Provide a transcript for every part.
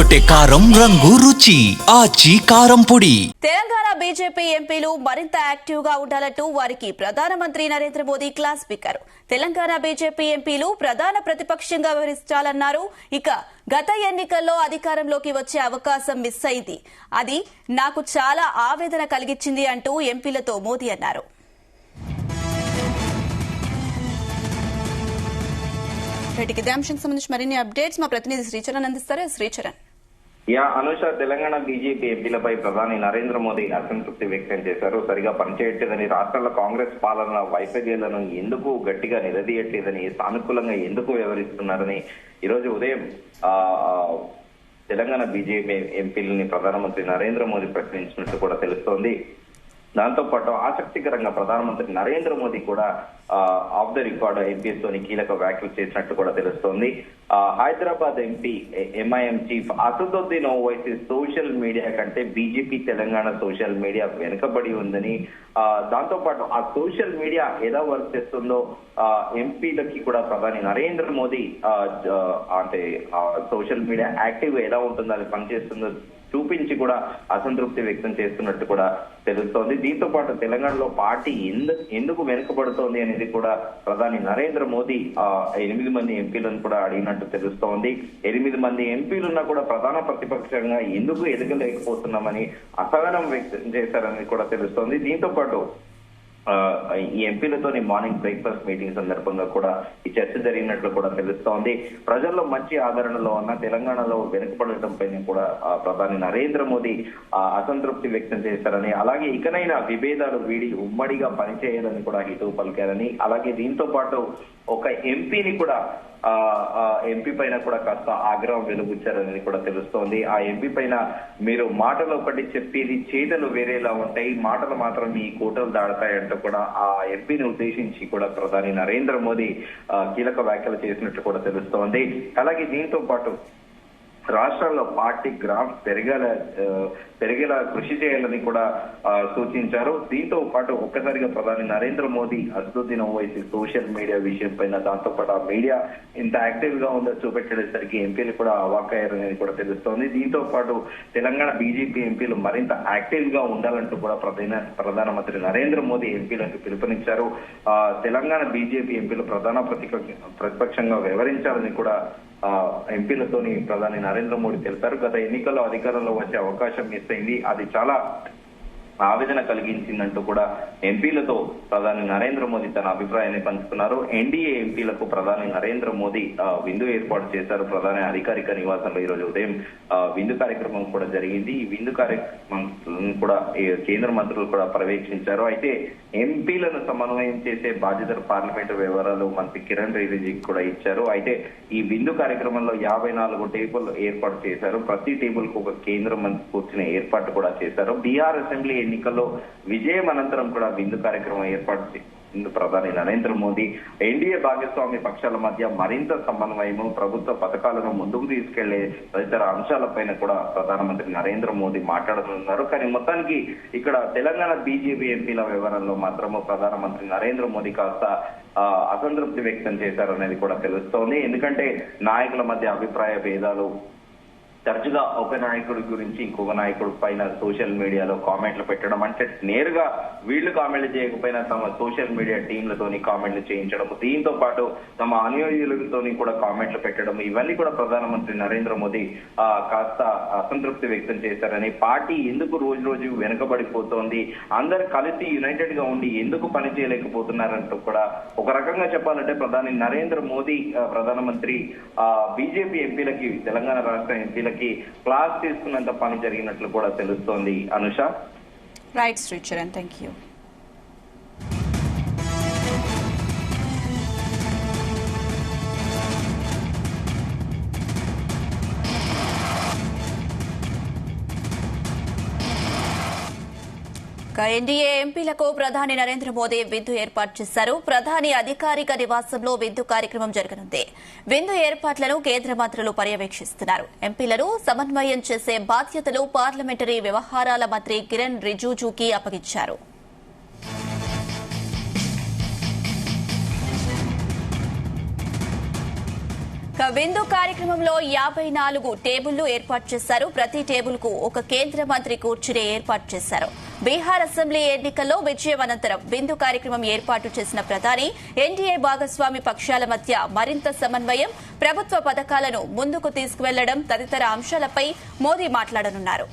అదరగొట్టే కారం రంగు రుచి ఆచి కారం పొడి. తెలంగాణ బీజేపీ ఎంపీలు మరింత యాక్టివ్ గా ఉండాలంటూ వారికి ప్రధానమంత్రి Narendra Modi class speaker. Telangana BJP ఎంపీలు ప్రధాన ప్రతిపక్షంగా వ్యవహరించాలన్నారు. ఇక గత ఎన్నికల్లో అధికారంలోకి వచ్చే అవకాశం మిస్ అయింది, అది నాకు చాలా ఆవేదన కలిగించింది అంటూ ఎంపీలతో మోదీ అన్నారు. ఇదే అంశానికి సంబంధించి మరిన్ని అప్డేట్స్ మా ప్రతినిధి శ్రీచరణ్ అందిస్తారు. శ్రీచరణ్. అనుష, తెలంగాణ బీజేపీ ఎంపీలపై ప్రధాని నరేంద్ర మోదీ అసంతృప్తి వ్యక్తం చేశారు. సరిగా పనిచేయట్లేదని, రాష్ట్రంలో కాంగ్రెస్ పాలన వైఫల్యాలను ఎందుకు గట్టిగా నిలదీయట్లేదని, సానుకూలంగా ఎందుకు వ్యవహరిస్తున్నారని ఈరోజు ఉదయం తెలంగాణ బీజేపీ ఎంపీలని ప్రధానమంత్రి నరేంద్ర మోదీ ప్రశ్నించినట్టు కూడా తెలుస్తోంది. దాంతో పాటు ఆసక్తికరంగా ప్రధానమంత్రి నరేంద్ర మోదీ కూడా ఆఫ్ ద రికార్డ్ ఎంపీస్ తోని కీలక వ్యాఖ్యలు చేసినట్టు కూడా తెలుస్తోంది. Hyderabad MP MIM chief Asaduddin Owaisi social media కంటే బీజేపీ తెలంగాణ సోషల్ మీడియా వెనుకబడి ఉందని, దాంతో పాటు ఆ సోషల్ మీడియా ఎలా వర్క్ చేస్తుందో ఎంపీలకి కూడా ప్రధాని నరేంద్ర మోదీ అంటే సోషల్ మీడియా యాక్టివ్ ఎలా ఉంటుందో, అది పనిచేస్తుందో చూపించి కూడా అసంతృప్తి వ్యక్తం చేస్తున్నట్టు కూడా తెలుస్తోంది. దీంతో పాటు తెలంగాణలో పార్టీ ఎందుకు వెనుకబడుతోంది అనేది కూడా ప్రధాని నరేంద్ర మోదీ 8 మంది ఎంపీలను కూడా అడిగినట్టు తెలుస్తోంది. 8 మంది ఎంపీలున్నా కూడా ప్రధాన ప్రతిపక్షంగా ఎందుకు ఎదగలేకపోతున్నామని అసహనం వ్యక్తం చేశారని కూడా తెలుస్తోంది. దీంతో పాటు ఈ ఎంపీలతోని మార్నింగ్ బ్రేక్ఫాస్ట్ మీటింగ్ సందర్భంగా కూడా ఈ చర్చ జరిగినట్లు కూడా తెలుస్తోంది. ప్రజల్లో మంచి ఆదరణలో ఉన్న తెలంగాణలో వెనుకబడటం పైన కూడా ప్రధాని నరేంద్ర మోదీ అసంతృప్తి వ్యక్తం చేశారని, అలాగే ఇకనైనా విభేదాలు వీడి ఉమ్మడిగా పనిచేయాలని కూడా హితవు పలికారని, అలాగే దీంతో పాటు ఒక ఎంపీని కూడా ఎంపీ పైన కూడా కాస్త ఆగ్రహం వెలుగుచ్చారని కూడా తెలుస్తోంది. ఆ ఎంపీ పైన మీరు మాటలు ఒకటి చెప్పేది చేతలు వేరేలా ఉంటాయి, మాటలు మాత్రం మీ కోటలు దాడతాయంటూ కూడా ఆ ఎంపీని ఉద్దేశించి కూడా ప్రధాని నరేంద్ర మోదీ కీలక వ్యాఖ్యలు చేసినట్టు కూడా తెలుస్తోంది. అలాగే దీంతో పాటు రాష్ట్రాల్లో పార్టీ గ్రాఫ్ పెరిగేలా కృషి చేయాలని కూడా సూచించారు. దీంతో పాటు ఒక్కసారిగా ప్రధాని నరేంద్ర మోదీ అసదుద్దీన్ ఓవైసీ సోషల్ మీడియా విషయం పైన, దాంతో పాటు ఆ మీడియా ఇంత యాక్టివ్ గా ఉందో చూపెట్టేసరికి ఎంపీలు కూడా అవాక్కయ్యారని కూడా తెలుస్తోంది. దీంతో పాటు తెలంగాణ బీజేపీ ఎంపీలు మరింత యాక్టివ్ గా ఉండాలంటూ కూడా ప్రధానమంత్రి నరేంద్ర మోదీ ఎంపీలకు పిలుపునిచ్చారు. తెలంగాణ బీజేపీ ఎంపీలు ప్రధాన ప్రతిపక్షంగా వ్యవహరించాలని కూడా ఎంపీలతోని ప్రధాని నరేంద్ర మోడీ తెలిపారు. గత ఎన్నికల్లో అధికారంలో వచ్చే అవకాశం మిస్ అయింది, అది చాలా ఆవేదన కలిగించిందంటూ కూడా ఎంపీలతో ప్రధాని నరేంద్ర మోదీ తన అభిప్రాయాన్ని పంచుకున్నారు. ఎన్డీఏ ఎంపీలకు ప్రధాని నరేంద్ర మోదీ విందు ఏర్పాటు చేశారు. ప్రధాని అధికారిక నివాసంలో ఈ రోజు ఉదయం విందు కార్యక్రమం కూడా జరిగింది. ఈ విందు కార్యక్రమం కూడా కేంద్ర మంత్రులు కూడా పర్యవేక్షించారు. అయితే ఎంపీలను సమన్వయం చేసే బాధ్యతలు పార్లమెంటు వ్యవహారాలు మంత్రి కిరణ్ రిజిజుకి కూడా ఇచ్చారు. అయితే ఈ విందు కార్యక్రమంలో 54 టేబుల్ ఏర్పాటు చేశారు. ప్రతి టేబుల్ కు ఒక కేంద్ర మంత్రి కూర్చునే ఏర్పాటు కూడా చేశారు. బీహార్ అసెంబ్లీ ఎన్నికల్లో విజయం అనంతరం కూడా విందు కార్యక్రమం ఏర్పాటు చేసింది ప్రధాని నరేంద్ర మోదీ. ఎన్డీఏ భాగస్వామి పక్షాల మధ్య మరింత సమన్వయము, ప్రభుత్వ పథకాలను ముందుకు తీసుకెళ్లే తదితర అంశాలపైన కూడా ప్రధానమంత్రి నరేంద్ర మోదీ మాట్లాడుతున్నారు. కానీ మొత్తానికి ఇక్కడ తెలంగాణ బీజేపీ ఎంపీల వ్యవహారంలో మాత్రము ప్రధానమంత్రి నరేంద్ర మోదీ కాస్త అసంతృప్తి వ్యక్తం చేశారనేది కూడా తెలుస్తోంది. ఎందుకంటే నాయకుల మధ్య అభిప్రాయ భేదాలు తరచుగా ఒక నాయకుడి గురించి ఇంకొక నాయకుడి పైన సోషల్ మీడియాలో కామెంట్లు పెట్టడం, అంటే నేరుగా వీళ్లు కామెంట్లు చేయకపోయినా తమ సోషల్ మీడియా టీంలతోని కామెంట్లు చేయించడం, దీంతో పాటు తమ అనుయోయులతోని కూడా కామెంట్లు పెట్టడం, ఇవన్నీ కూడా ప్రధానమంత్రి నరేంద్ర మోదీ కాస్త అసంతృప్తి వ్యక్తం చేశారని, పార్టీ ఎందుకు రోజు రోజు వెనుకబడిపోతోంది, అందరు కలిసి యునైటెడ్ గా ఉండి ఎందుకు పని చేయలేకపోతున్నారంటూ కూడా ఒక రకంగా చెప్పాలంటే ప్రధాని నరేంద్ర మోదీ ప్రధానమంత్రి బీజేపీ ఎంపీలకి, తెలంగాణ రాష్ట్ర ఎంపీలకి క్లాస్ తీసుకున్నంత పని జరిగినట్లు కూడా తెలుస్తోంది. Anusha. Right Sricharan, thank you. NDA ఎంపీలకు ప్రధాని నరేంద్ర మోదీ విందు ఏర్పాటు చేశారు. ప్రధాని అధికారిక నివాసంలో విందు కార్యక్రమం జరగనుంది. విందు ఏర్పాట్లను కేంద్ర మంత్రులు పర్యవేక్షిస్తున్నారు. ఎంపీలను సమన్వయం చేసే బాధ్యతలు పార్లమెంటరీ వ్యవహారాల మంత్రి కిరణ్ రిజిజుకి అప్పగించారు. విందు కార్యక్రమంలో 54 టేబుళ్లు ఏర్పాటు చేశారు. ప్రతి టేబుల్ కు ఒక కేంద్ర మంత్రి కూర్చునే ఏర్పాటు చేశారు. బీహార్ అసెంబ్లీ ఎన్నికల్లో విజయం అనంతరం విందు కార్యక్రమం ఏర్పాటు చేసిన ప్రధాని ఎన్డీఏ భాగస్వామి పక్షాల మధ్య మరింత సమన్వయం, ప్రభుత్వ పథకాలను ముందుకు తీసుకువెళ్లడం తదితర అంశాలపై మోదీ మాట్లాడనున్నారు.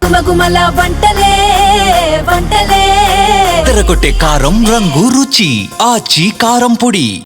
గుమగుమల వంటలే వంటలే తెరకొట్టే కారం రంగు రుచి ఆచి కారం పొడి.